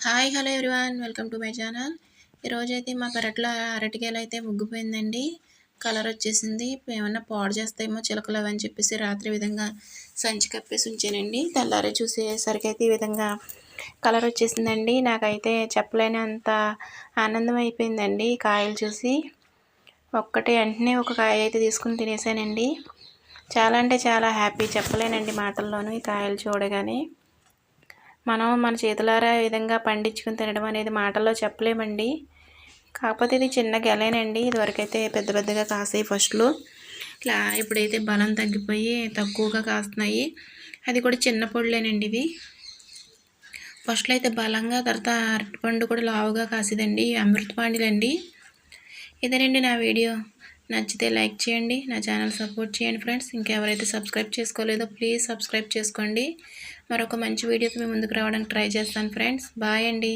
Hi hello everyone welcome to my channel. ఈరోజైతే మా పెరట్లో అరటికాయలు అయితే ముగ్గిపోయిందండి. కలర్ వచ్చేసింది. ఏమన్నా పాడు చేస్తాయేమో చిలకలు అని చెప్పేసి రాత్రి విధంగా సంచి కప్పేసి ఉంచానండి. తెల్లారి చూసేసరికి అయితే ఈ విధంగా కలర్ వచ్చేసిందండి. నాకైతే చెప్పలేని అంత ఆనందం అయిపోయిందండి ఈ కాయలు చూసి. వెంటనే ఒక కాయ అయితే తీసుకుని తినేసానండి. చాలా అంటే చాలా హ్యాపీ, చెప్పలేనండి మాటల్లోనూ ఈ కాయలు చూడగానే. మనం మన చేతులారా ఈ విధంగా పండించుకుని తినడం అనేది మాటల్లో చెప్పలేమండి. కాకపోతే ఇది చిన్న గెలేనండి. ఇదివరకైతే పెద్ద పెద్దగా కాసాయి ఫస్ట్లో. ఇప్పుడైతే బలం తగ్గిపోయి తక్కువగా కాస్తున్నాయి. అది కూడా చిన్న పొడులేనండి ఇవి. ఫస్ట్లో అయితే బలంగా, తర్వాత అరటిపండు కూడా లావుగా కాసేదండి. అమృతపాండులండి. ఇదేనండి నా వీడియో. నచ్చితే లైక్ చేయండి, నా ఛానల్ సపోర్ట్ చేయండి ఫ్రెండ్స్. ఇంకెవరైతే సబ్స్క్రైబ్ చేసుకోలేదో ప్లీజ్ సబ్స్క్రైబ్ చేసుకోండి. మరొక మంచి వీడియోతో మీ ముందుకు రావడానికి ట్రై చేస్తాను ఫ్రెండ్స్. బాయ్ అండి.